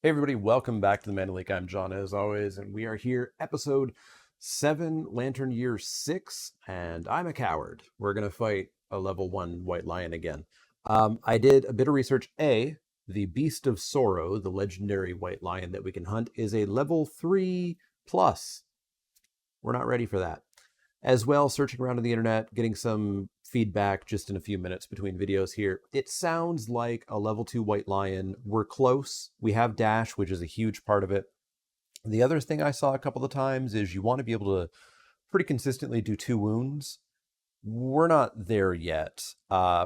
Hey everybody, welcome back to the Mandalake. I'm John as always, and we are here, episode 7, Lantern Year 6, and I'm a coward. We're going to fight a level 1 White Lion again. I did a bit of research. The Beast of Sorrow, the legendary White Lion that we can hunt, is a level 3 plus. We're not ready for that. As well, searching around on the internet, getting some feedback just in a few minutes between videos here. It sounds like a level 2 White Lion. We're close. We have dash, which is a huge part of it. The other thing I saw a couple of times is you want to be able to pretty consistently do 2 wounds. We're not there yet.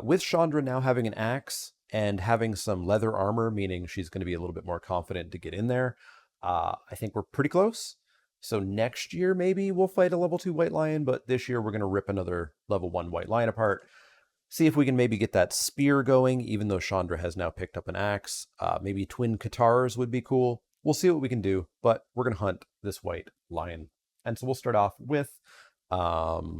With Chandra now having an axe and having some leather armor, meaning she's going to be a little bit more confident to get in there, I think we're pretty close. So next year, maybe we'll fight a level 2 White Lion, but this year we're going to rip another level 1 White Lion apart. See if we can maybe get that spear going, even though Chandra has now picked up an axe. Maybe twin Katars would be cool. We'll see what we can do, but we're going to hunt this White Lion. And so we'll start off with, I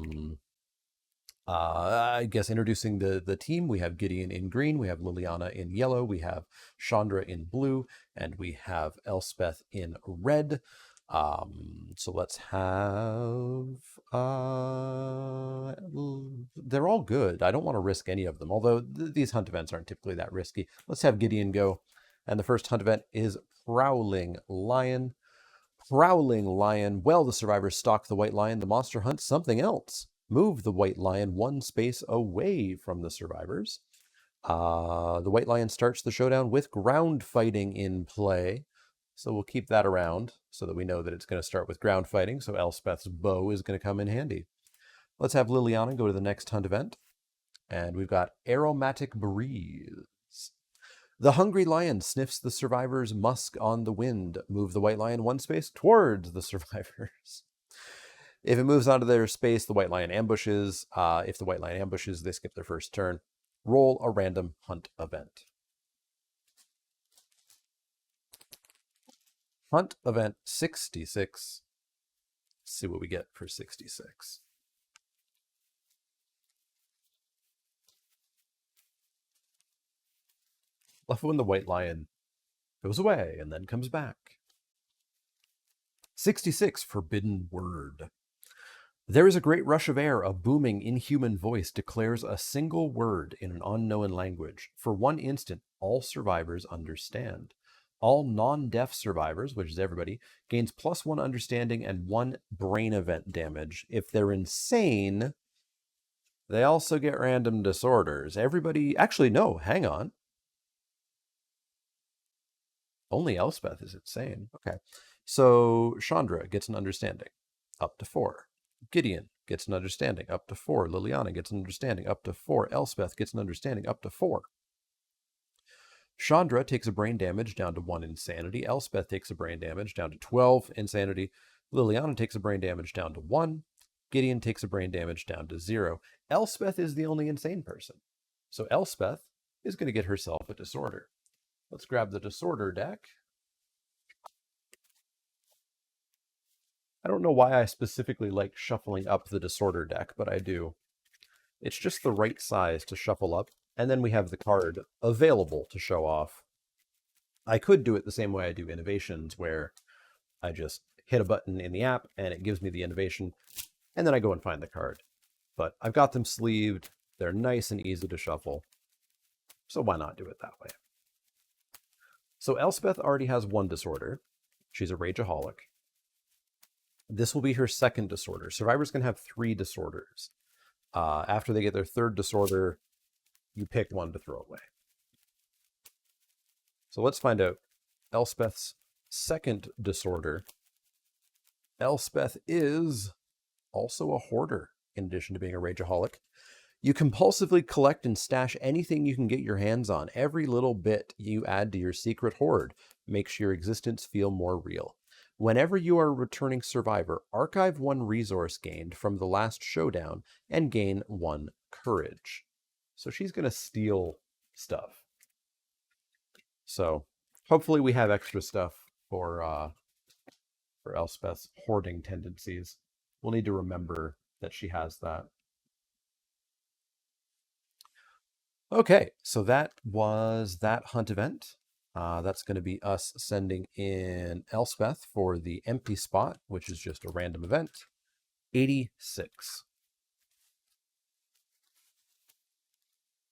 guess, introducing the team. We have Gideon in green, we have Liliana in yellow, we have Chandra in blue, and we have Elspeth in red. So let's have, they're all good. I don't want to risk any of them, although these hunt events aren't typically that risky. Let's have Gideon go. And the first hunt event is Prowling Lion. Prowling Lion. Well, the survivors stalk the White Lion. The monster hunts something else. Move the White Lion 1 space away from the survivors. The White Lion starts the showdown with ground fighting in play. So we'll keep that around so that we know that it's going to start with ground fighting. So Elspeth's bow is going to come in handy. Let's have Liliana go to the next hunt event. And we've got Aromatic Breeze. The Hungry Lion sniffs the survivors' musk on the wind. Move the White Lion 1 space towards the survivors. If it moves onto their space, the White Lion ambushes. If the White Lion ambushes, they skip their first turn. Roll a random hunt event. Hunt event 66. Let's see what we get for 66. Love when the White Lion goes away and then comes back. 66, Forbidden Word. There is a great rush of air. A booming, inhuman voice declares a single word in an unknown language. For 1 instant, all survivors understand. All non-deaf survivors, which is everybody, gains +1 understanding and 1 brain event damage. If they're insane, they also get random disorders. Everybody... Actually, no, hang on. Only Elspeth is insane. Okay. So Chandra gets an understanding, up to 4. Gideon gets an understanding, up to 4. Liliana gets an understanding, up to 4. Elspeth gets an understanding, up to 4. Chandra takes a brain damage down to 1 insanity. Elspeth takes a brain damage down to 12 insanity. Liliana takes a brain damage down to 1. Gideon takes a brain damage down to 0. Elspeth is the only insane person. So Elspeth is going to get herself a disorder. Let's grab the disorder deck. I don't know why I specifically like shuffling up the disorder deck, but I do. It's just the right size to shuffle up. And then we have the card available to show off. I could do it the same way I do innovations, where I just hit a button in the app and it gives me the innovation, and then I go and find the card. But I've got them sleeved. They're nice and easy to shuffle. So why not do it that way? So Elspeth already has 1 disorder. She's a rageaholic. This will be her 2nd disorder. Survivors can have 3 disorders. After they get their 3rd disorder, you pick 1 to throw away. So let's find out Elspeth's 2nd disorder. Elspeth is also a hoarder, in addition to being a rageaholic. You compulsively collect and stash anything you can get your hands on. Every little bit you add to your secret hoard makes your existence feel more real. Whenever you are a returning survivor, archive 1 resource gained from the last showdown and gain 1 courage. So she's going to steal stuff. So hopefully we have extra stuff for Elspeth's hoarding tendencies. We'll need to remember that she has that. Okay, so that was that hunt event. That's going to be us sending in Elspeth for the empty spot, which is just a random event. 86.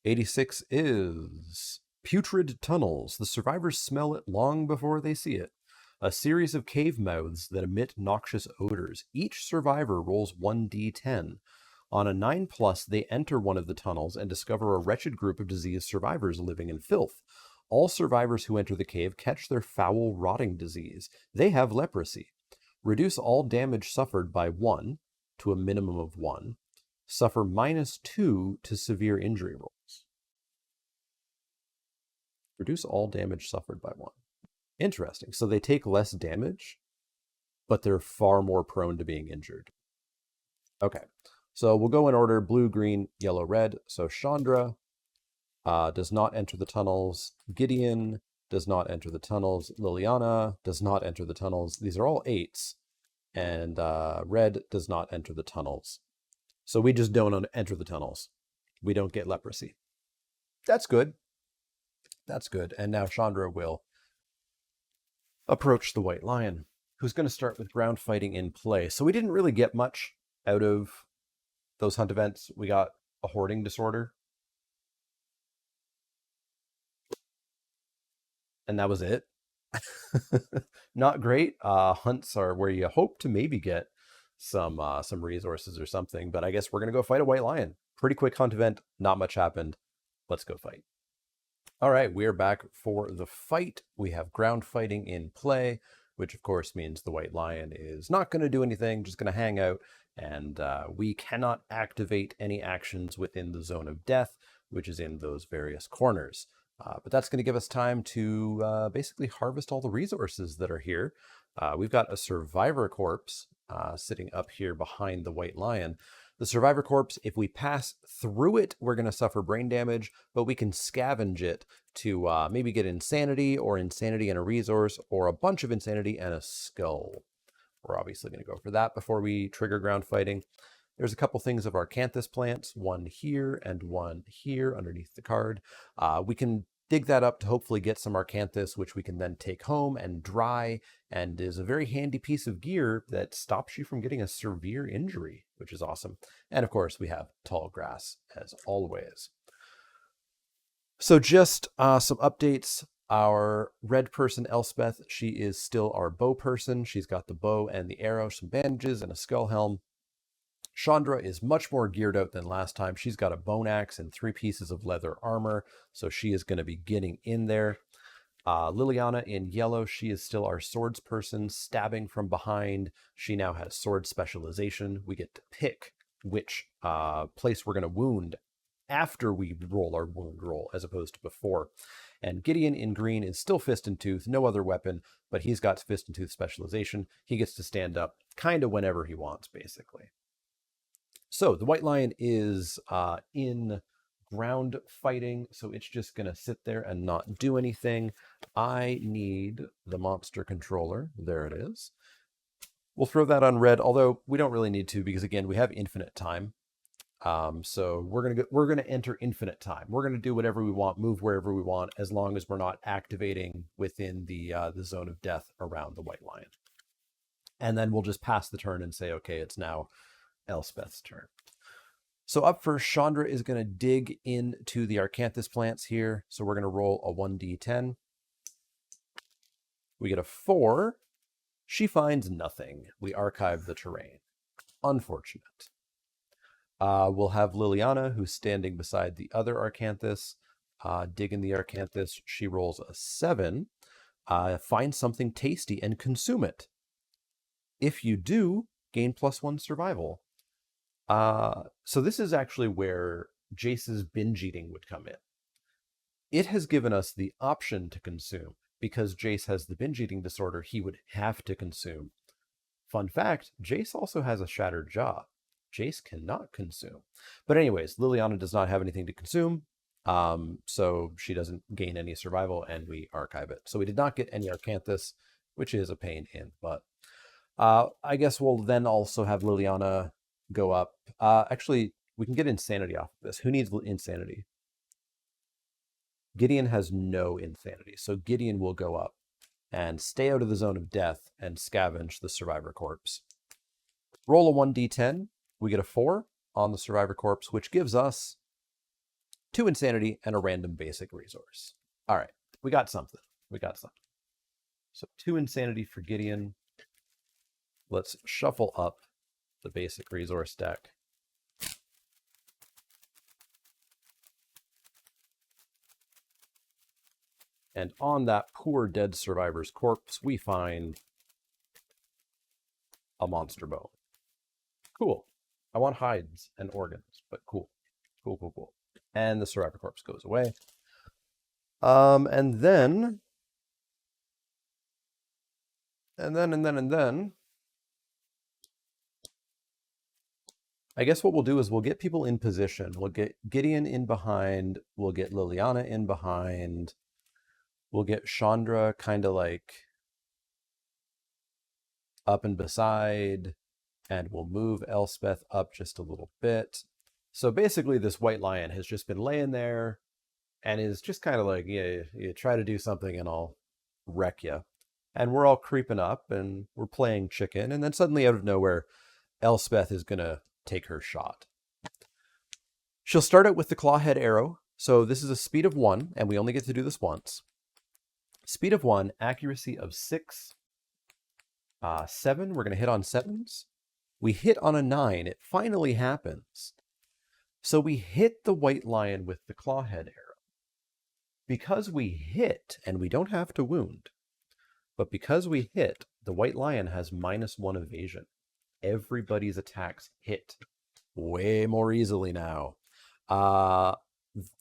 86 is Putrid Tunnels. The survivors smell it long before they see it. A series of cave mouths that emit noxious odors. Each survivor rolls 1d10. On a 9+, they enter one of the tunnels and discover a wretched group of diseased survivors living in filth. All survivors who enter the cave catch their foul, rotting disease. They have leprosy. Reduce all damage suffered by 1 to a minimum of 1. Suffer -2 to severe injury rolls. Reduce all damage suffered by 1. Interesting. So they take less damage, but they're far more prone to being injured. Okay. So we'll go in order: blue, green, yellow, red. So Chandra does not enter the tunnels. Gideon does not enter the tunnels. Liliana does not enter the tunnels. These are all 8s. And red does not enter the tunnels. So we just don't enter the tunnels. We don't get leprosy. That's good. That's good. And now Chandra will approach the White Lion, who's going to start with ground fighting in play. So we didn't really get much out of those hunt events. We got a hoarding disorder. And that was it. Not great. Hunts are where you hope to maybe get some resources or something, but I guess we're going to go fight a White Lion. Pretty quick hunt event. Not much happened. Let's go fight. All right, we're back for the fight. We have ground fighting in play, which of course means the White Lion is not going to do anything, just going to hang out, and we cannot activate any actions within the zone of death, which is in those various corners. But that's going to give us time to basically harvest all the resources that are here. We've got a survivor corpse sitting up here behind the White Lion. The survivor corpse, if we pass through it, we're going to suffer brain damage, but we can scavenge it to maybe get insanity, or insanity and a resource, or a bunch of insanity and a skull. We're obviously going to go for that before we trigger ground fighting. There's a couple things of Arcanthus plants, one here and one here underneath the card. We can dig that up to hopefully get some Arcanthus, which we can then take home and dry, and is a very handy piece of gear that stops you from getting a severe injury, which is awesome. And of course, we have tall grass, as always. So just some updates. Our red person, Elspeth, she is still our bow person. She's got the bow and the arrow, some bandages, and a skull helm. Chandra is much more geared out than last time. She's got a bone axe and 3 pieces of leather armor, so she is going to be getting in there. Liliana in yellow, she is still our swords person, stabbing from behind. She now has sword specialization. We get to pick which place we're going to wound after we roll our wound roll, as opposed to before. And Gideon in green is still fist and tooth, no other weapon, but he's got fist and tooth specialization. He gets to stand up kind of whenever he wants, basically. So the White Lion is in ground fighting, so it's just going to sit there and not do anything. I need the monster controller. There it is. We'll throw that on red, although we don't really need to, because again, we have infinite time. So we're gonna enter infinite time. We're gonna do whatever we want, move wherever we want, as long as we're not activating within the zone of death around the White Lion. And then we'll just pass the turn and say, okay, it's now Elspeth's turn. So up first, Chandra is going to dig into the Arcanthus plants here. So we're going to roll a 1d10. We get a 4. She finds nothing. We archive the terrain. Unfortunate. We'll have Liliana, who's standing beside the other Arcanthus, dig in the Arcanthus. She rolls a 7. Find something tasty and consume it. If you do, gain +1 survival. So this is actually where Jace's binge eating would come in. It has given us the option to consume. Because Jace has the binge eating disorder, he would have to consume. Fun fact, Jace also has a shattered jaw. Jace cannot consume. But anyways, Liliana does not have anything to consume, so she doesn't gain any survival, and we archive it. So we did not get any Arcanthus, which is a pain in the butt. I guess we'll then also have Liliana go up. Actually, we can get insanity off of this. Who needs insanity? Gideon has no insanity, so Gideon will go up and stay out of the zone of death and scavenge the survivor corpse. Roll a 1d10. We get a 4 on the survivor corpse, which gives us 2 insanity and a random basic resource. All right, we got something. We got something. So 2 insanity for Gideon. Let's shuffle up the basic resource deck. And on that poor dead survivor's corpse, we find a monster bone. Cool. I want hides and organs, but cool. Cool, cool, cool. And the survivor corpse goes away. And then, I guess what we'll do is we'll get people in position. We'll get Gideon in behind. We'll get Liliana in behind. We'll get Chandra kind of like up and beside, and we'll move Elspeth up just a little bit. So basically this white lion has just been laying there and is just kind of like, yeah, you try to do something and I'll wreck you. And we're all creeping up and we're playing chicken. And then suddenly out of nowhere, Elspeth is going to take her shot. She'll start out with the clawhead arrow. So this is a speed of 1, and we only get to do this once. Speed of 1, accuracy of 6, 7. We're going to hit on 7s. We hit on a 9. It finally happens. So we hit the white lion with the clawhead arrow. Because we hit, and we don't have to wound, but because we hit, the white lion has -1 evasion. Everybody's attacks hit way more easily now.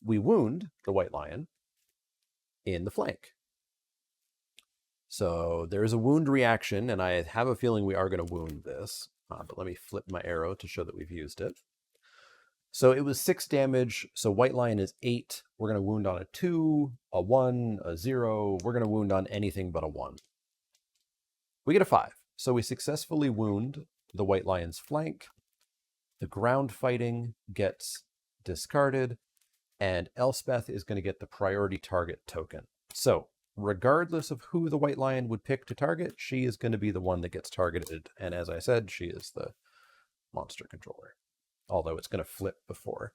We wound the white lion in the flank. So there's a wound reaction, and I have a feeling we are going to wound this. But let me flip my arrow to show that we've used it. So it was 6 damage. So white lion is 8. We're going to wound on a 2, a 1, a 0. We're going to wound on anything but a 1. We get a 5. So we successfully wound the white lion's flank. The ground fighting gets discarded, and Elspeth is going to get the priority target token. So regardless of who the white lion would pick to target, she is going to be the one that gets targeted. And as I said, she is the monster controller, although it's going to flip before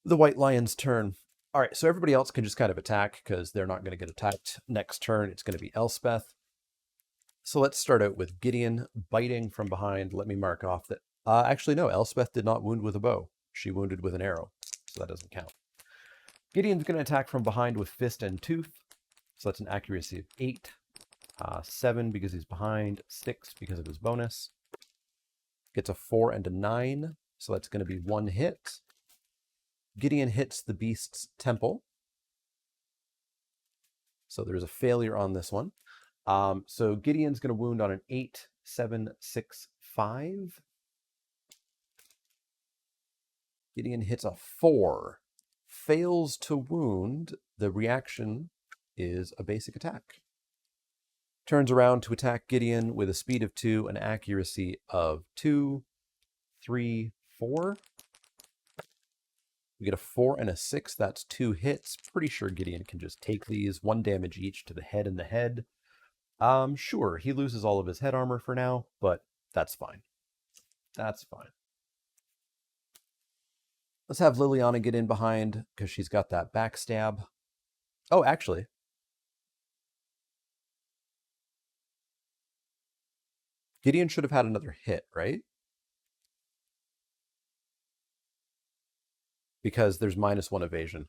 the white lion's turn. All right, so everybody else can just kind of attack because they're not going to get attacked next turn. It's going to be Elspeth. So let's start out with Gideon biting from behind. Let me mark off that. Actually, no, Elspeth did not wound with a bow. She wounded with an arrow, so that doesn't count. Gideon's going to attack from behind with fist and tooth. So that's an accuracy of 8, 7 because he's behind, 6 because of his bonus. Gets a 4 and a 9, so that's going to be 1 hit. Gideon hits the beast's temple. So there's a failure on this one. So Gideon's going to wound on an 8, 7, 6, 5. Gideon hits a 4. Fails to wound. The reaction is a basic attack. Turns around to attack Gideon with a speed of 2, an accuracy of 2, 3, 4. We get a 4 and a 6. That's 2 hits. Pretty sure Gideon can just take these. 1 damage each to the head and the head. Sure, he loses all of his head armor for now, but that's fine. That's fine. Let's have Liliana get in behind because she's got that backstab. Oh, actually. Gideon should have had another hit, right? Because there's -1 evasion.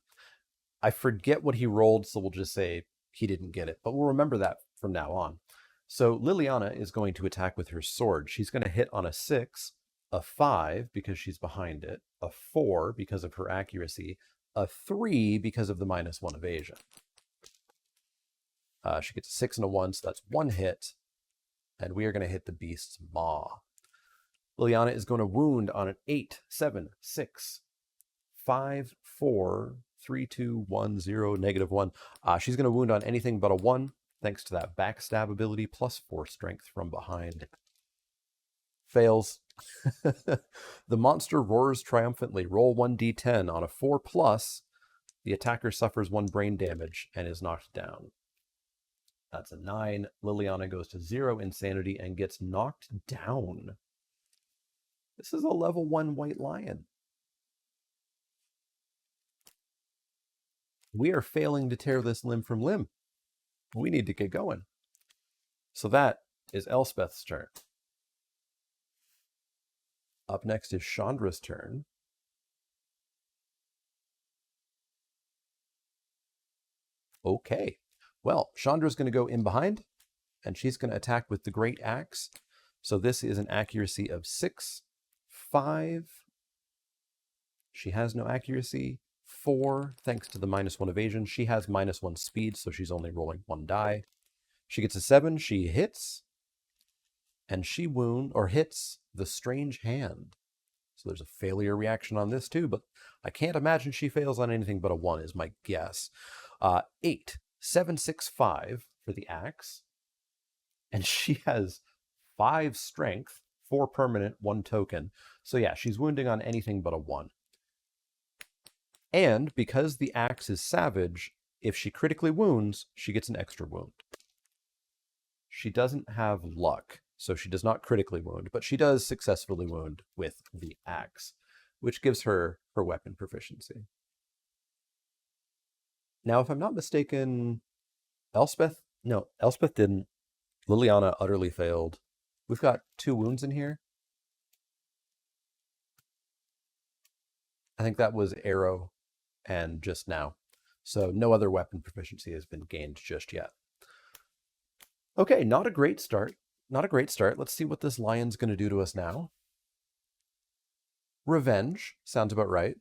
I forget what he rolled, so we'll just say he didn't get it. But we'll remember that from now on. So Liliana is going to attack with her sword. She's going to hit on a 6, a 5 because she's behind it, a 4 because of her accuracy, a 3 because of the -1 evasion. She gets a 6 and a 1, so that's 1 hit. And we are going to hit the beast's maw. Liliana is going to wound on an 8, 7, 6, 5, 4, 3, 2, 1, 0, -1. She's going to wound on anything but a 1, thanks to that backstab ability, +4 strength from behind. Fails. The monster roars triumphantly. Roll 1d10 on a 4+. The attacker suffers 1 brain damage and is knocked down. That's a 9. Liliana goes to 0 insanity and gets knocked down. This is a level 1 white lion. We are failing to tear this limb from limb. We need to get going. So that is Elspeth's turn. Up next is Chandra's turn. Okay. Well, Chandra's going to go in behind, and she's going to attack with the Great Axe. So this is an accuracy of 6, 5. She has no accuracy. 4, thanks to the -1 evasion. She has -1 speed, so she's only rolling 1 die. She gets a 7. She hits, and she hits the Strange Hand. So there's a failure reaction on this too, but I can't imagine she fails on anything but a 1 is my guess. 8, 7, 6, 5 for the axe. And she has 5 strength, 4 permanent, 1 token. So yeah, she's wounding on anything but a 1. And because the axe is savage, if she critically wounds, she gets an extra wound. She doesn't have luck, so she does not critically wound, but she does successfully wound with the axe, which gives her her weapon proficiency. Now, if I'm not mistaken, Elspeth didn't. Liliana utterly failed. We've got 2 wounds in here. I think that was arrow and just now. So no other weapon proficiency has been gained just yet. Okay, not a great start. Not a great start. Let's see what this lion's going to do to us now. Revenge sounds about right.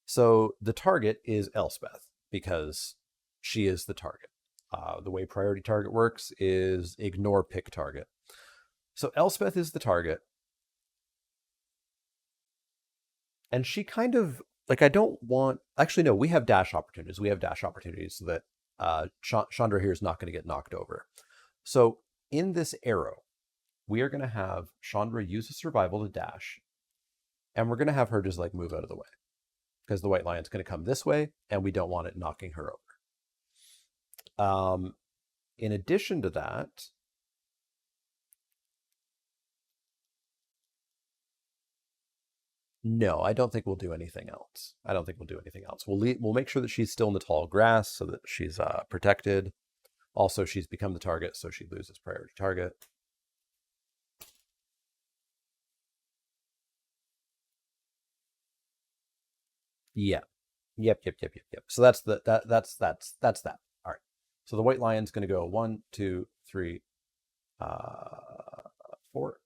So the target is Elspeth because she is the target. The way priority target works is ignore pick target. So Elspeth is the target. And she kind of, like, I don't want, actually, no, we have dash opportunities. We have dash opportunities so that Chandra here is not going to get knocked over. So in this arrow, we are going to have Chandra use a survival to dash. And we're going to have her just like move out of the way. Because the white lion's going to come this way, and we don't want it knocking her over. In addition to that, no, I don't think we'll do anything else. We'll make sure that she's still in the tall grass so that she's protected. Also, she's become the target, so she loses priority target. Yeah. Yep. So that's that. All right. So the white lion's going to go 1, 2, 3, 4,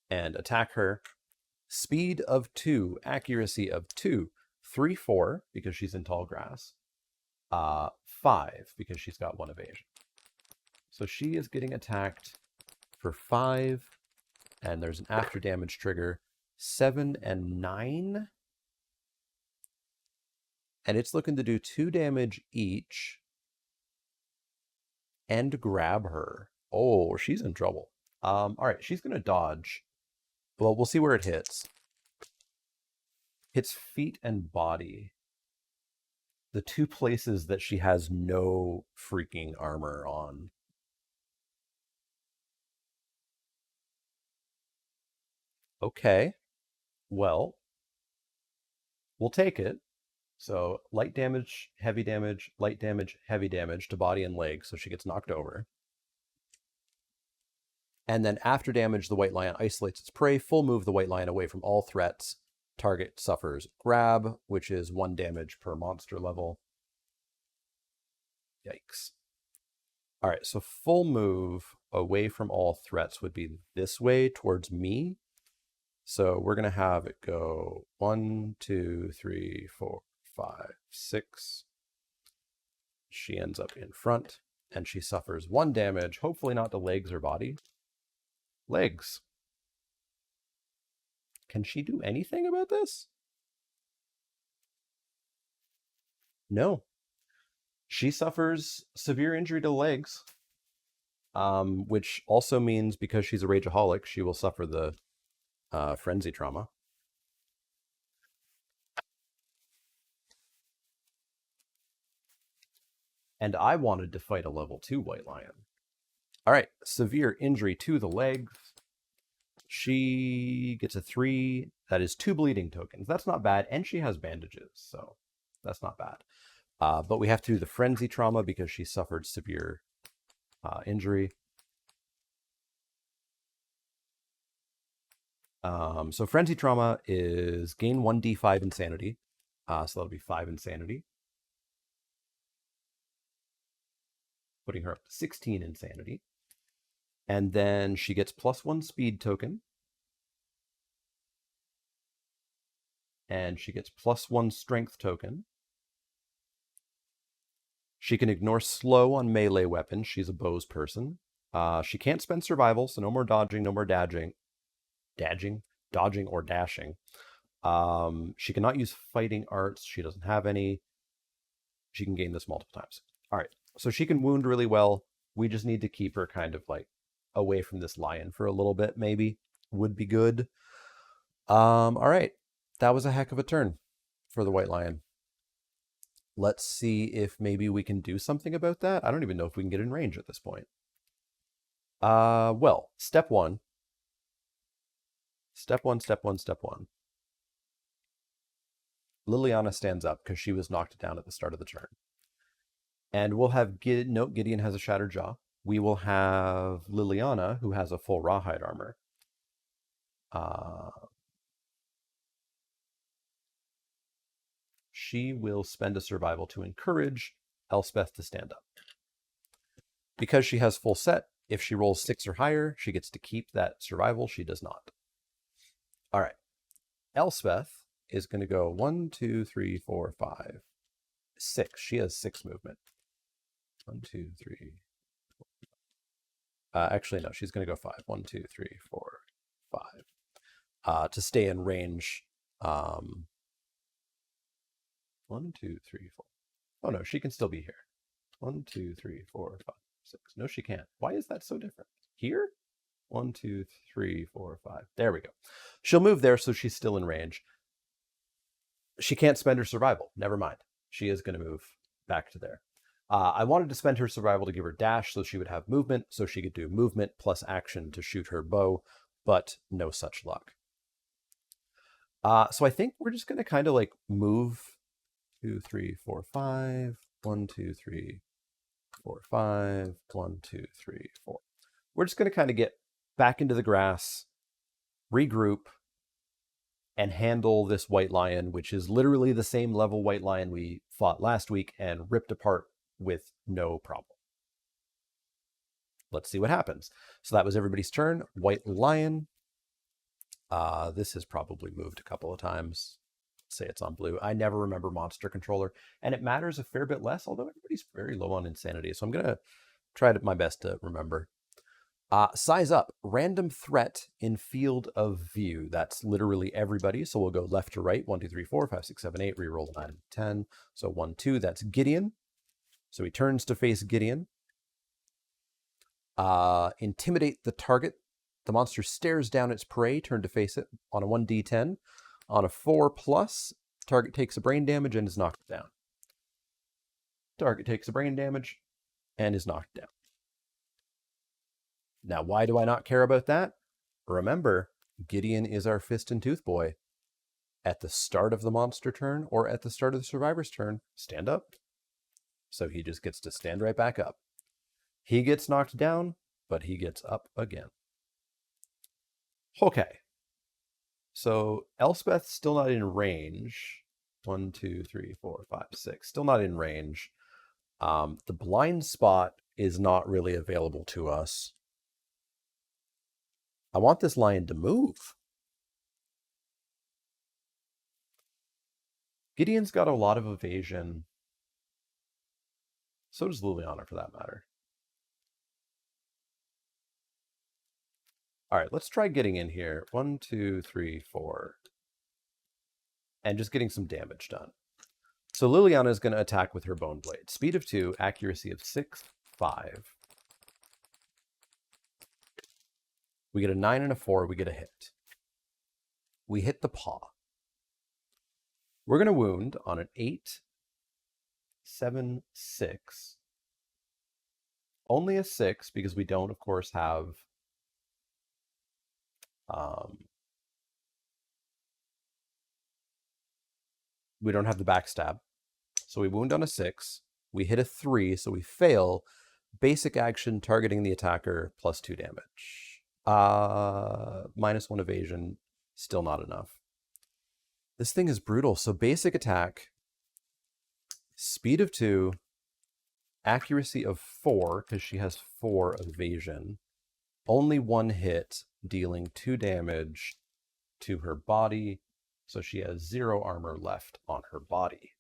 and attack her. Speed of 2, accuracy of 2, 3, 4 because she's in tall grass, 5 because she's got 1 evasion. So she is getting attacked for 5, and there's an after damage trigger, 7 and 9. And it's looking to do 2 damage each and grab her. Oh, she's in trouble. All right, she's going to dodge. Well, we'll see where it hits. Hits feet and body. The 2 places that she has no freaking armor on. Okay. Well, we'll take it. So light damage, heavy damage, light damage, heavy damage to body and legs, so she gets knocked over. And then after damage, the white lion isolates its prey. Full move the white lion away from all threats. Target suffers grab, which is 1 damage per monster level. Yikes. All right, so full move away from all threats would be this way towards me. So we're going to have it go 1, 2, 3, 4, 5, 6. She ends up in front, and she suffers 1 damage, hopefully not to legs or body. Legs. Can she do anything about this? No. She suffers severe injury to legs, which also means because she's a rageaholic, she will suffer the frenzy trauma. And I wanted to fight a level 2 White Lion. All right, severe injury to the legs. She gets a 3. That is 2 bleeding tokens. That's not bad. And she has bandages, so that's not bad. But we have to do the frenzy trauma because she suffered severe injury. So frenzy trauma is gain 1d5 insanity. So that'll be 5 insanity. Putting her up to 16 insanity. And then she gets +1 speed token. And she gets +1 strength token. She can ignore slow on melee weapons. She's a bows person. She can't spend survival, so no more dodging, no more dodging or dashing. She cannot use fighting arts. She doesn't have any. She can gain this multiple times. All right, so she can wound really well. We just need to keep her kind of like away from this lion for a little bit, maybe. Would be good. All right, that was a heck of a turn for the White Lion. Let's see if maybe we can do something about that. I don't even know if we can get in range at this point. Well, step one. Liliana stands up because she was knocked down at the start of the turn. And we'll have, note Gideon has a shattered jaw. We will have Liliana, who has a full rawhide armor. She will spend a survival to encourage Elspeth to stand up. Because she has full set, if she rolls 6 or higher, she gets to keep that survival. She does not. All right. Elspeth is going to go 1, 2, 3, 4, 5, 6. She has 6 movement. 1, 2, 3. Actually, no, she's going to go 5. 1, 2, 3, 4, 5. To stay in range. 1, 2, 3, 4. Oh, no, she can still be here. 1, 2, 3, 4, 5, 6. No, she can't. Why is that so different? Here? 1, 2, 3, 4, 5. There we go. She'll move there, so she's still in range. She can't spend her survival. Never mind. She is going to move back to there. I wanted to spend her survival to give her dash so she would have movement, so she could do movement plus action to shoot her bow, but no such luck. So I think we're just going to kind of like move 2, 3, 4, 5. 1, 2, 3, 4, 5. 1, 2, 3, 4. We're just going to kind of get back into the grass, regroup, and handle this White Lion, which is literally the same level White Lion we fought last week and ripped apart with no problem. Let's see what happens. So that was everybody's turn. White Lion. This has probably moved a couple of times. Let's say it's on blue. I never remember Monster Controller, and it matters a fair bit less, although everybody's very low on insanity. So I'm going to try my best to remember. Size up, random threat in field of view. That's literally everybody. So we'll go left to right. 1, 2, 3, 4, 5, 6, 7, 8. Reroll 9 and 10. So 1, 2. That's Gideon. So he turns to face Gideon. Intimidate the target. The monster stares down its prey. Turn to face it on a 1d10. On a 4+, target takes a brain damage and is knocked down. Target takes a brain damage and is knocked down. Now, why do I not care about that? Remember, Gideon is our fist and tooth boy. At the start of the monster turn or at the start of the survivor's turn, stand up. So he just gets to stand right back up. He gets knocked down, but he gets up again. Okay. So Elspeth's still not in range. 1, 2, 3, 4, 5, 6. Still not in range. The blind spot is not really available to us. I want this lion to move. Gideon's got a lot of evasion. So does Liliana, for that matter. All right, let's try getting in here. 1, 2, 3, 4. And just getting some damage done. So Liliana is going to attack with her Bone Blade. Speed of 2, accuracy of 6, 5. We get a 9 and a 4, we get a hit. We hit the paw. We're going to wound on an 8, 7, 6. Only a 6 because we don't, of course, have we don't have the backstab. So we wound on a 6. We hit a 3, so we fail. Basic action targeting the attacker plus 2 damage. -1 evasion, still not enough. This thing is brutal. So basic attack, speed of 2, accuracy of 4, because she has 4 evasion. Only 1 hit, dealing 2 damage to her body. So she has 0 armor left on her body.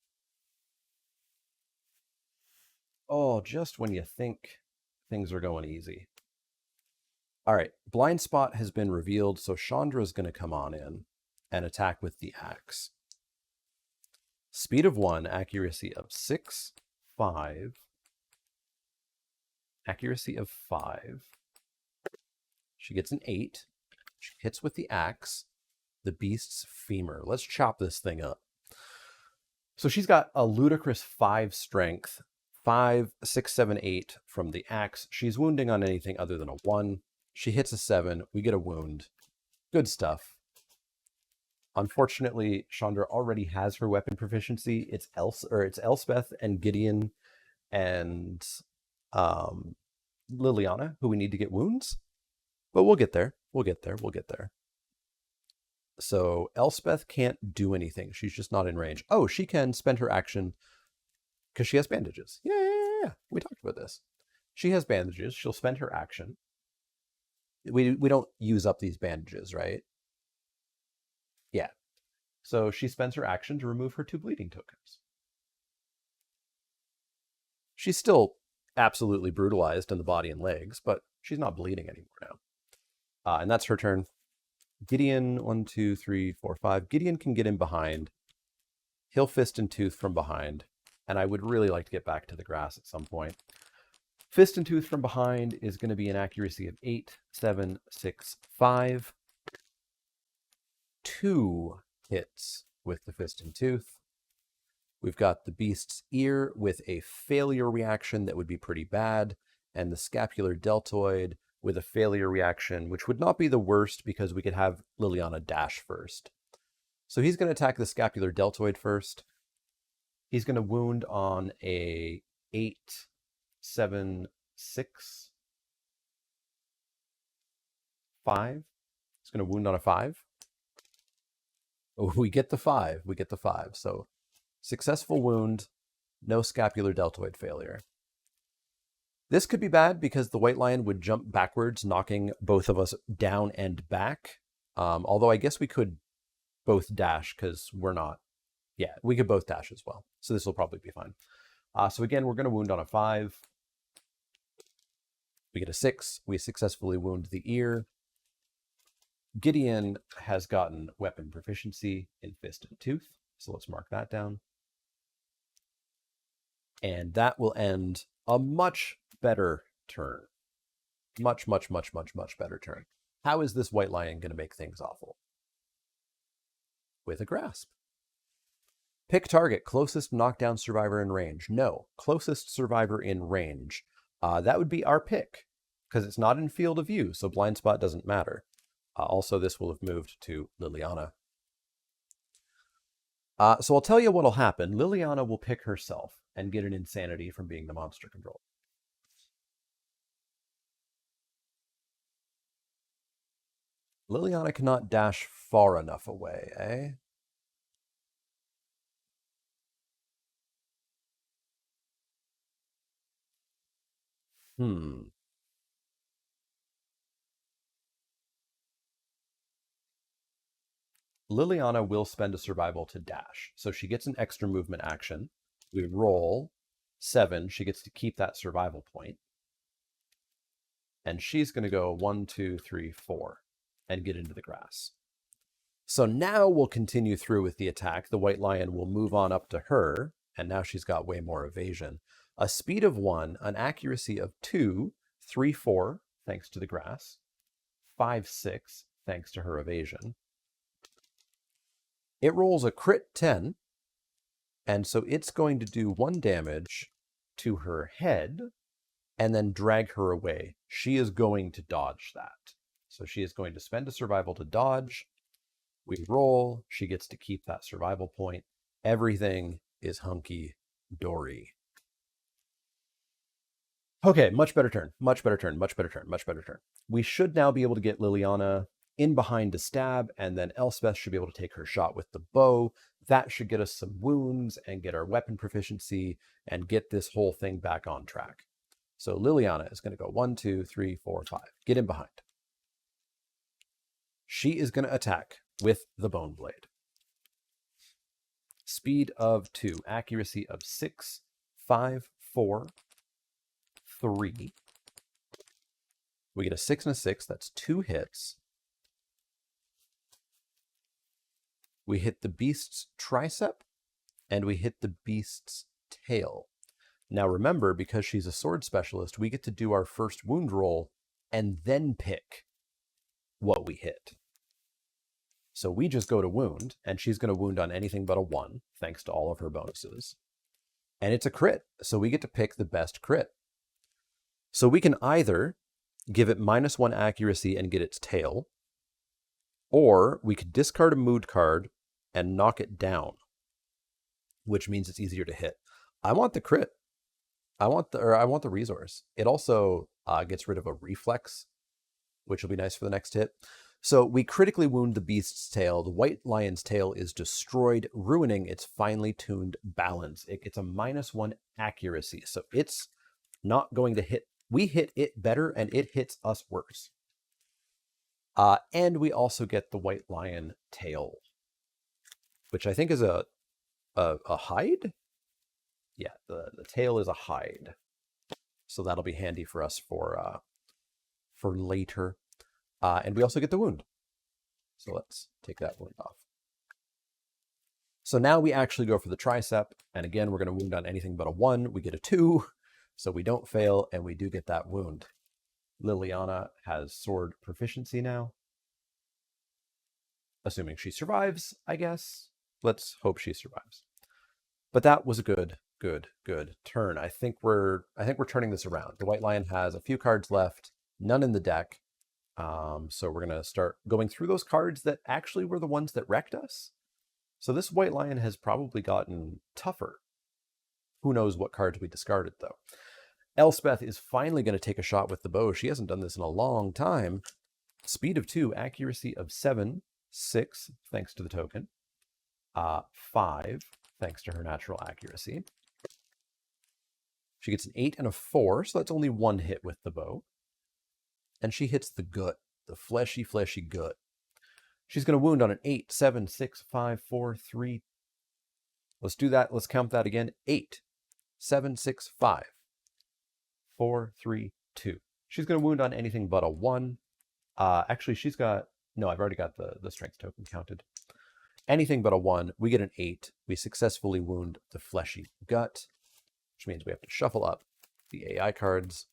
Oh, just when you think things are going easy. All right, blind spot has been revealed, so Chandra's going to come on in and attack with the axe. Speed of 1, accuracy of 6, 5. Accuracy of 5. She gets an 8. She hits with the axe, the beast's femur. Let's chop this thing up. So she's got a ludicrous 5 strength, 5, 6, 7, 8 from the axe. She's wounding on anything other than a 1. She hits a 7. We get a wound. Good stuff. Unfortunately, Chandra already has her weapon proficiency. It's Elspeth and Gideon and Liliana who we need to get wounds. But we'll get there. We'll get there. We'll get there. So Elspeth can't do anything. She's just not in range. Oh, she can spend her action because she has bandages. Yeah. We talked about this. She has bandages. She'll spend her action. We don't use up these bandages, right? Yeah. So she spends her action to remove her 2 bleeding tokens. She's still absolutely brutalized in the body and legs, but she's not bleeding anymore now. And that's her turn. Gideon, 1, 2, 3, 4, 5. Gideon can get in behind. He'll fist and tooth from behind. And I would really like to get back to the grass at some point. Fist and tooth from behind is going to be an accuracy of 8, 7, 6, 5. 2 hits with the fist and tooth. We've got the beast's ear with a failure reaction that would be pretty bad, and the scapular deltoid with a failure reaction, which would not be the worst because we could have Liliana dash first. So he's going to attack the scapular deltoid first. He's going to wound on a 8, 7, 6, 5. He's going to wound on a 5. Oh, we get the 5. We get the 5. So successful wound, no scapular deltoid failure. This could be bad because the white lion would jump backwards, knocking both of us down and back. Although I guess we could both dash because we're not. Yeah, we could both dash as well. So this will probably be fine. So again, we're going to wound on a 5. We get a 6. We successfully wound the ear. Gideon has gotten weapon proficiency in fist and tooth. So let's mark that down. And that will end a much better turn. Much better turn. How is this white lion going to make things awful? With a grasp. Pick target, closest knockdown survivor in range. No, closest survivor in range. That would be our pick, because it's not in field of view, so blind spot doesn't matter. Also, this will have moved to Liliana. So I'll tell you what'll happen. Liliana will pick herself and get an insanity from being the monster control. Liliana cannot dash far enough away, eh? Liliana will spend a survival to dash. So she gets an extra movement action. We roll 7. She gets to keep that survival point. And she's going to go 1, 2, 3, 4 and get into the grass. So now we'll continue through with the attack. The white lion will move on up to her. And now she's got way more evasion. A speed of 1, an accuracy of 2, 3, 4, thanks to the grass. 5, 6, thanks to her evasion. It rolls a crit 10, and so it's going to do 1 damage to her head and then drag her away. She is going to dodge that. So she is going to spend a survival to dodge. We roll. She gets to keep that survival point. Everything is hunky-dory. Okay, much better turn. Much better turn. Much better turn. Much better turn. We should now be able to get Liliana in behind to stab, and then Elspeth should be able to take her shot with the bow. That should get us some wounds and get our weapon proficiency and get this whole thing back on track. So Liliana is going to go 1, 2, 3, 4, 5. Get in behind. She is going to attack with the bone blade. Speed of 2, accuracy of 6, 5, 4, 3. We get a 6 and a 6. That's 2 hits. We hit the beast's tricep, and we hit the beast's tail. Now remember, because she's a sword specialist, we get to do our first wound roll and then pick what we hit. So we just go to wound, and she's going to wound on anything but a 1, thanks to all of her bonuses. And it's a crit, so we get to pick the best crit. So we can either give it -1 accuracy and get its tail, or we could discard a mood card and knock it down, which means it's easier to hit. I want the crit. I want the resource. It also gets rid of a reflex, which will be nice for the next hit. So we critically wound the beast's tail. The white lion's tail is destroyed, ruining its finely tuned balance. It gets a -1 accuracy, so it's not going to hit. We hit it better, and it hits us worse. And we also get the white lion tail, which I think is a hide? Yeah, the tail is a hide. So that'll be handy for us for later. And we also get the wound. So let's take that wound off. So now we actually go for the tricep. And again, we're going to wound on anything but a 1. We get a 2. So we don't fail, and we do get that wound. Liliana has sword proficiency now. Assuming she survives, I guess. Let's hope she survives. But that was a good turn. I think we're turning this around. The white lion has a few cards left, none in the deck. So we're gonna start going through those cards that actually were the ones that wrecked us. So this white lion has probably gotten tougher. Who knows what cards we discarded though. Elspeth is finally going to take a shot with the bow. She hasn't done this in a long time. Speed of 2, accuracy of 7, 6, thanks to the token. 5, thanks to her natural accuracy. She gets an 8 and a 4, so that's only 1 hit with the bow. And she hits the gut, the fleshy gut. She's going to wound on an 8, 7, 6, 5, 4, 3. Let's do that. Let's count that again. 8, 7, 6, 5. 4, 3, 2. She's going to wound on anything but a 1. Actually, she's got... No, I've already got the strength token counted. Anything but a 1. We get an 8. We successfully wound the fleshy gut, which means we have to shuffle up the AI cards.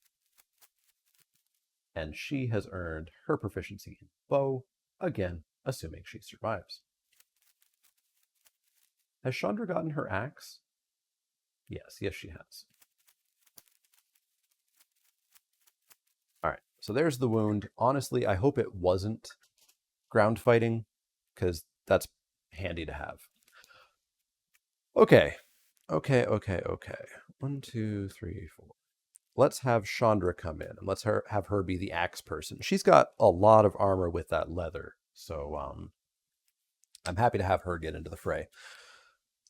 And she has earned her proficiency in bow, again, assuming she survives. Has Chandra gotten her axe? Yes, she has. All right, so there's the wound. Honestly, I hope it wasn't ground fighting, because that's handy to have. Okay. 1, 2, 3, 4. Let's have Chandra come in, and let's have her be the axe person. She's got a lot of armor with that leather, so I'm happy to have her get into the fray.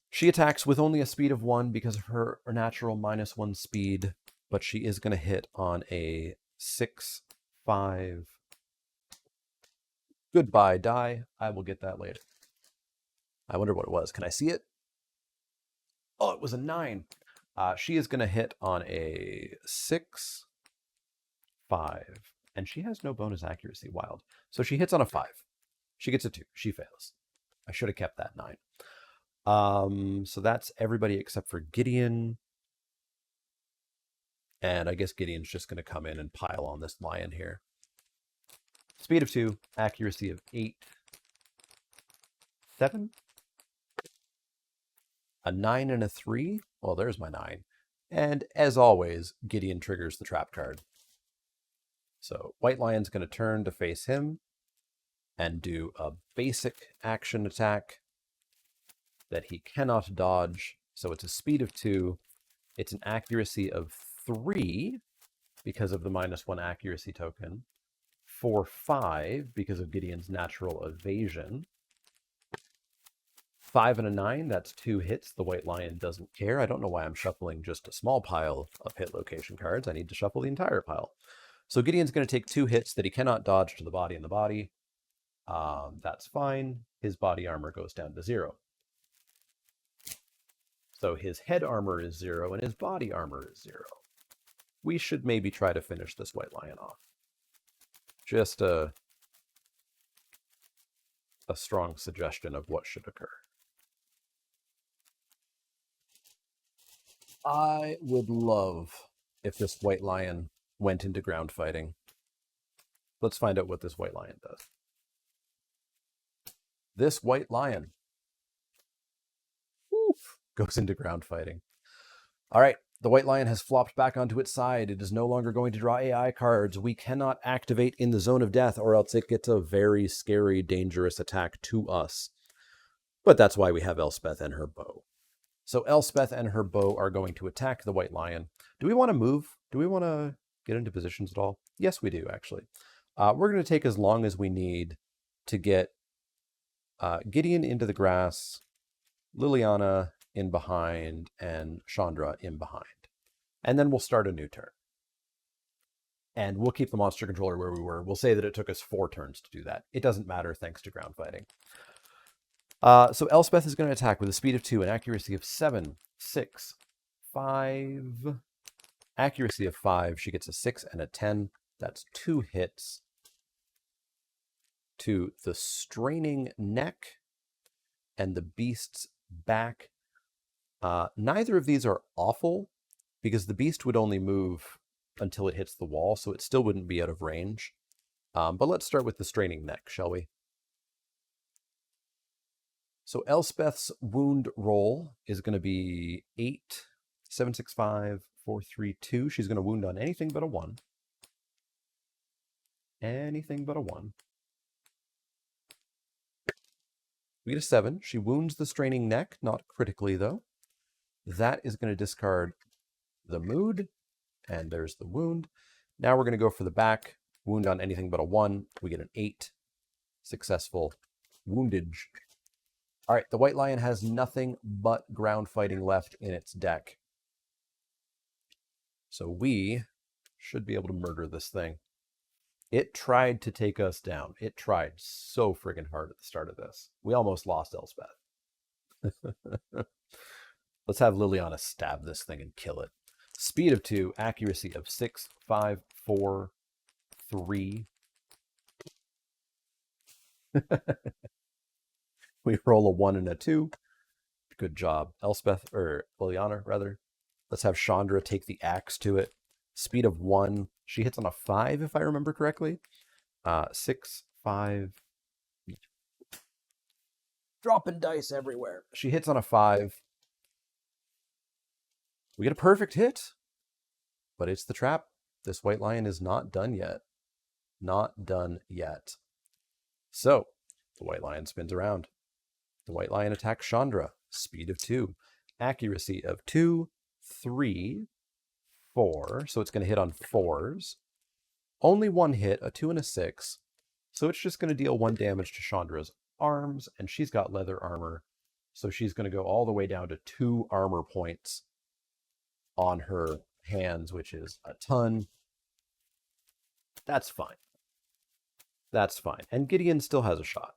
She attacks with only a speed of 1 because of her natural -1 speed, but she is going to hit on a 6, 5. Goodbye, die. I will get that later. I wonder what it was. Can I see it? Oh, it was a 9. She is going to hit on a 6, 5. And she has no bonus accuracy, wild. So she hits on a 5. She gets a 2. She fails. I should have kept that 9. So that's everybody except for Gideon. And I guess Gideon's just going to come in and pile on this lion here. Speed of 2, accuracy of 8, 7. A 9 and a 3. Well, there's my 9. And as always, Gideon triggers the trap card. So White Lion's going to turn to face him and do a basic action attack that he cannot dodge. So it's a speed of 2. It's an accuracy of 3 because of the -1 accuracy token. For 5 because of Gideon's natural evasion. 5 and a 9, that's 2 hits. The White Lion doesn't care. I don't know why I'm shuffling just a small pile of hit location cards. I need to shuffle the entire pile. So Gideon's going to take 2 hits that he cannot dodge to the body and the body. That's fine. His body armor goes down to 0. So his head armor is 0 and his body armor is 0. We should maybe try to finish this White Lion off. Just a strong suggestion of what should occur. I would love if this White Lion went into ground fighting. Let's find out what this White Lion does. This White Lion goes into ground fighting. All right, the White Lion has flopped back onto its side. It is no longer going to draw AI cards. We cannot activate in the zone of death, or else it gets a very scary, dangerous attack to us. But that's why we have Elspeth and her bow. So Elspeth and her bow are going to attack the White Lion. Do we want to move? Do we want to get into positions at all? Yes, we do, actually. We're going to take as long as we need to get Gideon into the grass, Liliana in behind, and Chandra in behind. And then we'll start a new turn. And we'll keep the monster controller where we were. We'll say that it took us 4 turns to do that. It doesn't matter thanks to ground fighting. So Elspeth is going to attack with a speed of 2, an accuracy of 7, 6, 5. Accuracy of 5. She gets a 6 and a 10. That's 2 hits to the straining neck and the beast's back. Neither of these are awful because the beast would only move until it hits the wall, so it still wouldn't be out of range. But let's start with the straining neck, shall we? So Elspeth's wound roll is going to be 8, 7, 6, 5, 4, 3, 2. She's going to wound on anything but a 1. Anything but a 1. We get a 7. She wounds the straining neck, not critically though. That is going to discard the mood, and there's the wound. Now we're going to go for the back. Wound on anything but a 1. We get an 8. Successful woundage. All right, the White Lion has nothing but ground fighting left in its deck. So we should be able to murder this thing. It tried to take us down. It tried so friggin' hard at the start of this. We almost lost Elspeth. Let's have Liliana stab this thing and kill it. Speed of 2, accuracy of 6, 5, 4, 3. We roll a 1 and a 2. Good job, Elspeth, or Liliana, rather. Let's have Chandra take the axe to it. Speed of 1. She hits on a 5, if I remember correctly. 6, 5. Dropping dice everywhere. She hits on a 5. We get a perfect hit. But it's the trap. This White Lion is not done yet. Not done yet. So, the White Lion spins around. The White Lion attacks Chandra. Speed of 2. Accuracy of 2, 3, 4. So it's going to hit on 4s. Only 1 hit, a 2 and a 6. So it's just going to deal 1 damage to Chandra's arms, and she's got leather armor. So she's going to go all the way down to 2 armor points on her hands, which is a ton. That's fine. That's fine. And Gideon still has a shot.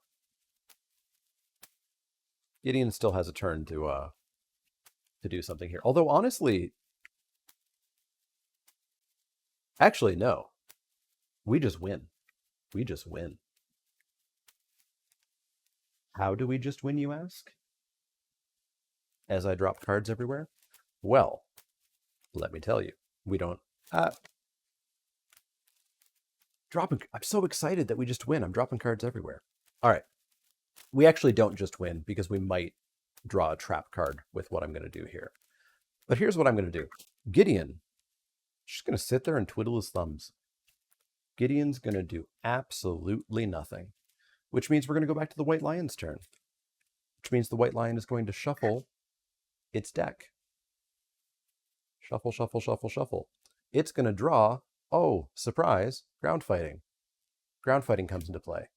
Gideon still has a turn to do something here. Although, honestly, actually, no. We just win. We just win. How do we just win, you ask? As I drop cards everywhere? Well, let me tell you. We don't... I'm so excited that we just win. I'm dropping cards everywhere. All right. We actually don't just win because we might draw a trap card with what I'm going to do here. But here's what I'm going to do. Gideon, just going to sit there and twiddle his thumbs. Gideon's going to do absolutely nothing, which means we're going to go back to the White Lion's turn, which means the White Lion is going to shuffle its deck. Shuffle, shuffle, shuffle, shuffle. It's going to draw, oh, surprise, ground fighting. Ground fighting comes into play.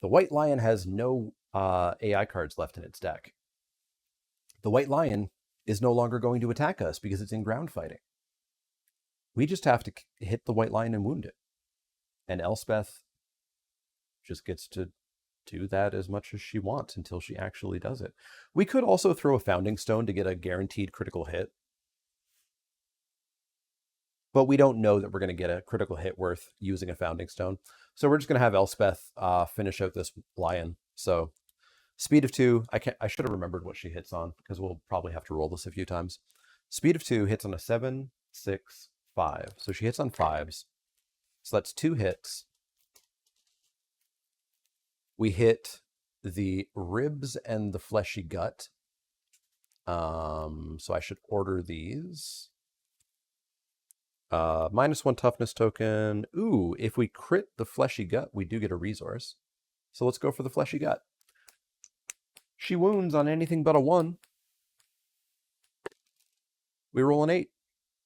The White Lion has no AI cards left in its deck. The White Lion is no longer going to attack us because it's in ground fighting. We just have to hit the White Lion and wound it. And Elspeth just gets to do that as much as she wants until she actually does it. We could also throw a Founding Stone to get a guaranteed critical hit. But we don't know that we're going to get a critical hit worth using a Founding Stone. So we're just going to have Elspeth finish out this Lion. So speed of 2, I should have remembered what she hits on because we'll probably have to roll this a few times. Speed of 2 hits on a 7, 6, 5. So she hits on 5s. So that's 2 hits. We hit the ribs and the fleshy gut. So I should order these. -1 toughness token. Ooh, if we crit the fleshy gut, we do get a resource. So let's go for the fleshy gut. She wounds on anything but a 1. We roll an 8.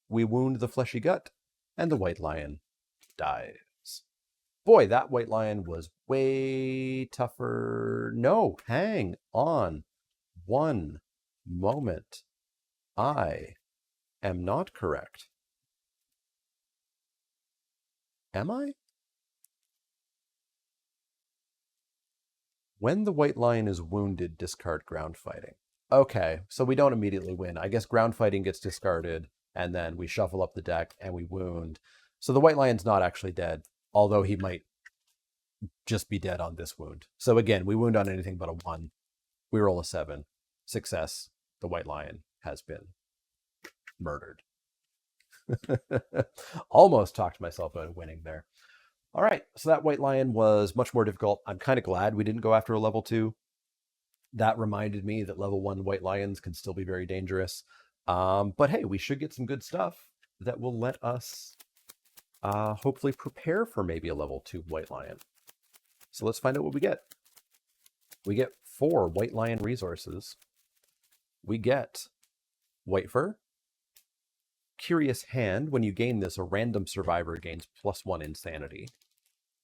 We wound the fleshy gut, and the White Lion dies. Boy, that White Lion was way tougher. No, hang on one moment. I am not correct. Am I? When the White Lion is wounded, discard ground fighting. Okay, so we don't immediately win. I guess ground fighting gets discarded, and then we shuffle up the deck and we wound. So the White Lion's not actually dead, although he might just be dead on this wound. So again, we wound on anything but a 1. We roll a 7. Success. The White Lion has been murdered. Almost talked myself out of winning there. All right, so that White Lion was much more difficult. I'm kind of glad we didn't go after a level 2. That reminded me that level 1 White Lions can still be very dangerous. But hey, we should get some good stuff that will let us hopefully prepare for maybe a level 2 White Lion. So let's find out what we get. We get 4 White Lion resources. We get White Fur. Curious Hand. When you gain this, a random survivor gains +1 insanity.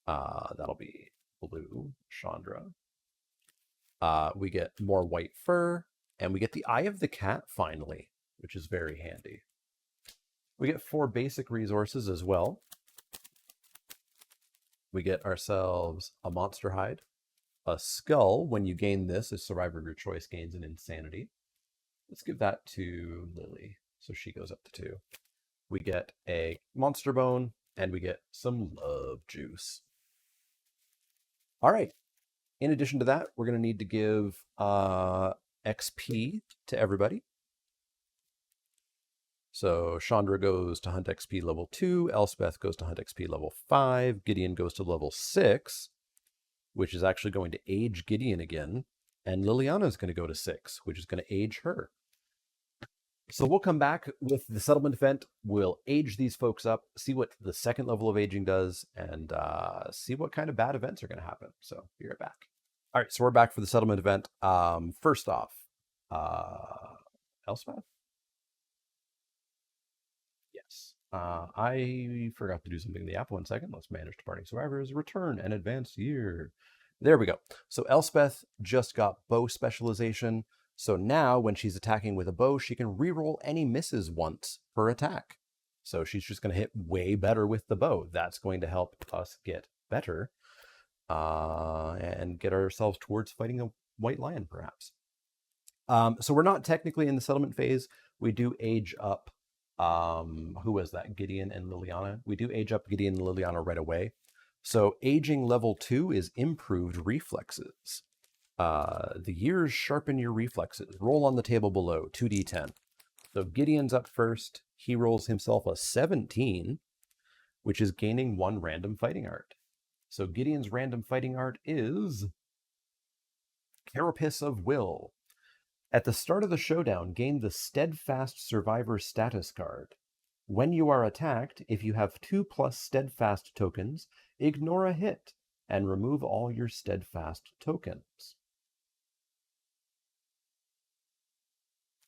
That'll be blue, Chandra. We get more White Fur, and we get the Eye of the Cat finally, which is very handy. We get 4 basic resources as well. We get ourselves a Monster Hide, a Skull. When you gain this, a survivor of your choice gains an insanity. Let's give that to Lily, so she goes up to 2. We get a Monster Bone, and we get some Love Juice. All right. In addition to that, we're going to need to give XP to everybody. So Chandra goes to Hunt XP level 2, Elspeth goes to Hunt XP level 5, Gideon goes to level 6, which is actually going to age Gideon again, and Liliana is going to go to 6, which is going to age her. So we'll come back with the settlement event. We'll age these folks up, see what the second level of aging does, and see what kind of bad events are going to happen. So be right back. All right, so we're back for the settlement event. First off, Elspeth? Yes. I forgot to do something in the app. 1 second. Let's manage departing survivors. Return and advance year. There we go. So Elspeth just got bow specialization. So now when she's attacking with a bow, she can reroll any misses once per attack. So she's just going to hit way better with the bow. That's going to help us get better and get ourselves towards fighting a White Lion, perhaps. So we're not technically in the settlement phase. We do age up. Who was that? Gideon and Liliana. We do age up Gideon and Liliana right away. So aging level 2 is improved reflexes. The years sharpen your reflexes. Roll on the table below, 2d10. So Gideon's up first. He rolls himself a 17, which is gaining 1 random fighting art. So Gideon's random fighting art is Carapace of Will. At the start of the showdown, gain the Steadfast Survivor status card. When you are attacked, if you have 2+ steadfast tokens, ignore a hit and remove all your steadfast tokens.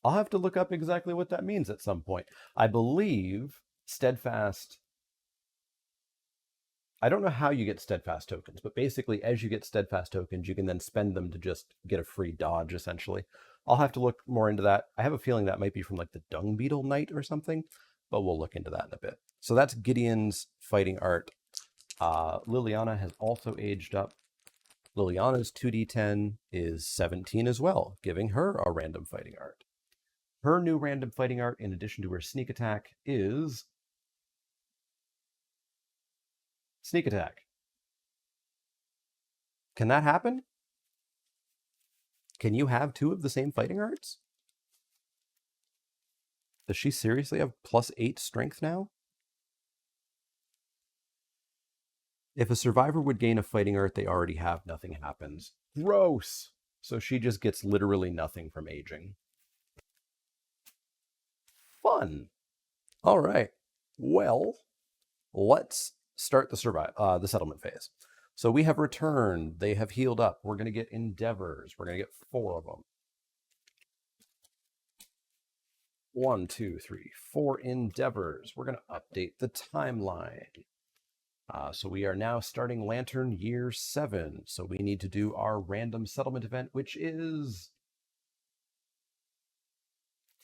I'll have to look up exactly what that means at some point. I believe steadfast, I don't know how you get steadfast tokens, but basically as you get steadfast tokens, you can then spend them to just get a free dodge, essentially. I'll have to look more into that. I have a feeling that might be from like the Dung Beetle Knight or something, but we'll look into that in a bit. So that's Gideon's fighting art. Liliana has also aged up. Liliana's 2d10 is 17 as well, giving her a random fighting art. Her new random fighting art, in addition to her sneak attack, is sneak attack. Can that happen? Can you have 2 of the same fighting arts? Does she seriously have +8 strength now? If a survivor would gain a fighting art they already have, nothing happens. Gross! So she just gets literally nothing from aging. Fun! All right. Well, let's start the settlement phase. So we have returned. They have healed up. We're going to get endeavors. We're going to get 4 of them. 1, 2, 3, 4 endeavors. We're going to update the timeline. So we are now starting Lantern Year 7. So we need to do our random settlement event, which is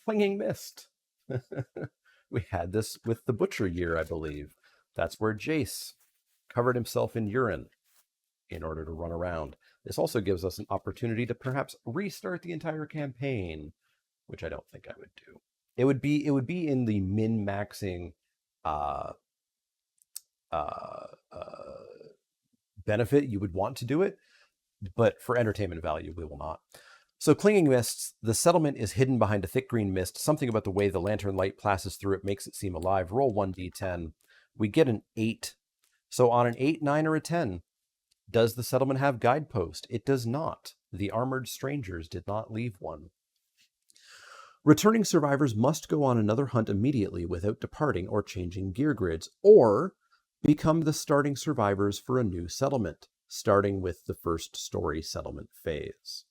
Clinging Mist. We had this with the Butcher Year, I believe. That's where Jace covered himself in urine in order to run around. This also gives us an opportunity to perhaps restart the entire campaign, which I don't think I would do. It would be in the min-maxing benefit. You would want to do it, but for entertainment value, we will not. So Clinging Mists, the settlement is hidden behind a thick green mist. Something about the way the lantern light passes through it makes it seem alive. Roll 1d10. We get an 8. So on an 8, 9, or a 10, does the settlement have guidepost? It does not. The armored strangers did not leave one. Returning survivors must go on another hunt immediately without departing or changing gear grids, or become the starting survivors for a new settlement, starting with the first story settlement phase.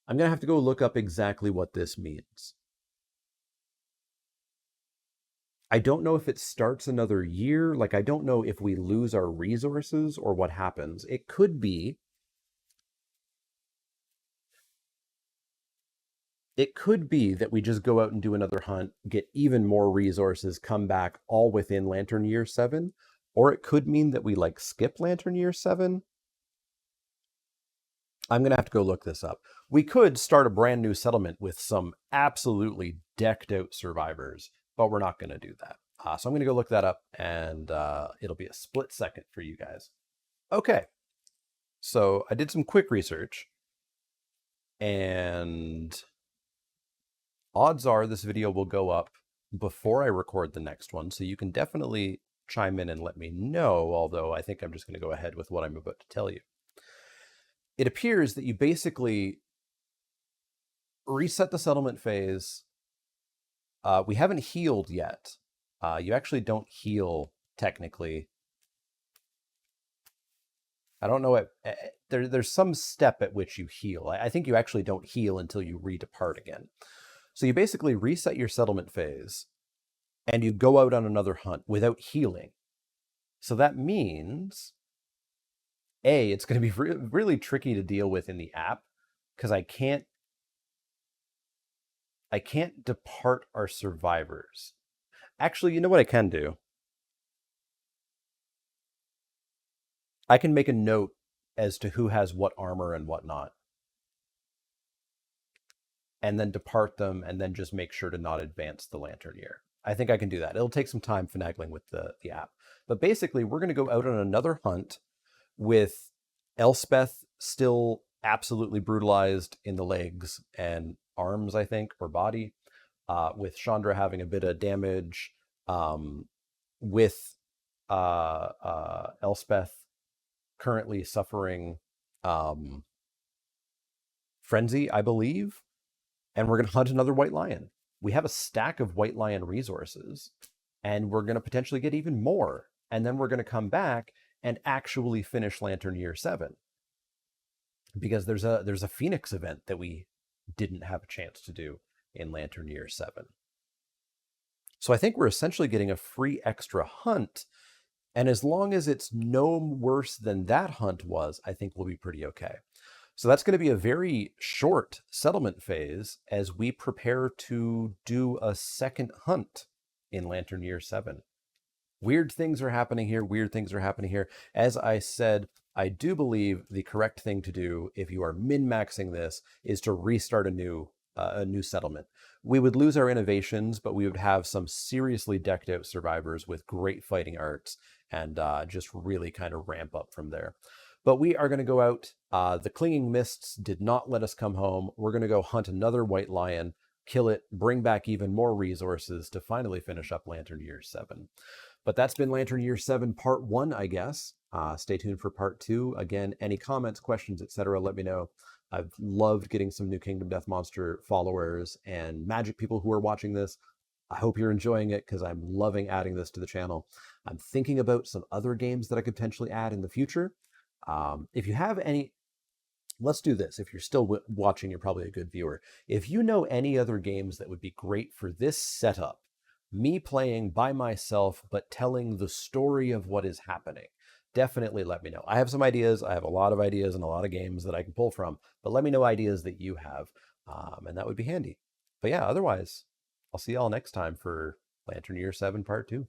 I'm going to have to go look up exactly what this means. I don't know if it starts another year. Like, I don't know if we lose our resources or what happens. It could be that we just go out and do another hunt, get even more resources, come back all within Lantern Year 7. Or it could mean that we, like, skip Lantern Year 7. I'm going to have to go look this up. We could start a brand new settlement with some absolutely decked out survivors, but we're not going to do that. So I'm going to go look that up, and it'll be a split second for you guys. Okay. So I did some quick research, and odds are this video will go up before I record the next one, so you can definitely chime in and let me know, although I think I'm just going to go ahead with what I'm about to tell you. It appears that you basically reset the settlement phase. We haven't healed yet. You actually don't heal, technically. I don't know. There's some step at which you heal. I think you actually don't heal until you redepart again. So you basically reset your settlement phase, and you go out on another hunt without healing. So that means, A, it's going to be really tricky to deal with in the app, because I can't depart our survivors. Actually, you know what I can do? I can make a note as to who has what armor and what not, and then depart them, and then just make sure to not advance the Lantern Year. I think I can do that. It'll take some time finagling with the app. But basically, we're going to go out on another hunt with Elspeth still absolutely brutalized in the legs and arms, I think, or body, with Chandra having a bit of damage, with Elspeth currently suffering frenzy, I believe, and we're going to hunt another white lion. we have a stack of White Lion resources, and we're going to potentially get even more. And then we're going to come back and actually finish Lantern Year 7. Because there's a Phoenix event that we didn't have a chance to do in Lantern Year 7. So I think we're essentially getting a free extra hunt, and as long as it's no worse than that hunt was, I think we'll be pretty okay. So that's going to be a very short settlement phase as we prepare to do a second hunt in Lantern Year 7. Weird things are happening here. Weird things are happening here. As I said, I do believe the correct thing to do if you are min-maxing this is to restart a new settlement. We would lose our innovations, but we would have some seriously decked out survivors with great fighting arts and just really kind of ramp up from there. But we are going to go out. The Clinging Mists did not let us come home. We're going to go hunt another White Lion, kill it, bring back even more resources to finally finish up Lantern Year 7. But that's been Lantern Year 7 Part 1, I guess. Stay tuned for Part 2. Again, any comments, questions, etc., let me know. I've loved getting some new Kingdom Death Monster followers and Magic people who are watching this. I hope you're enjoying it because I'm loving adding this to the channel. I'm thinking about some other games that I could potentially add in the future. If you have any, let's do this. If you're still watching, you're probably a good viewer. If you know any other games that would be great for this setup, me playing by myself, but telling the story of what is happening, definitely let me know. I have some ideas. I have a lot of ideas and a lot of games that I can pull from, but let me know ideas that you have, and that would be handy. But yeah, otherwise, I'll see y'all next time for Lantern Year 7 Part 2.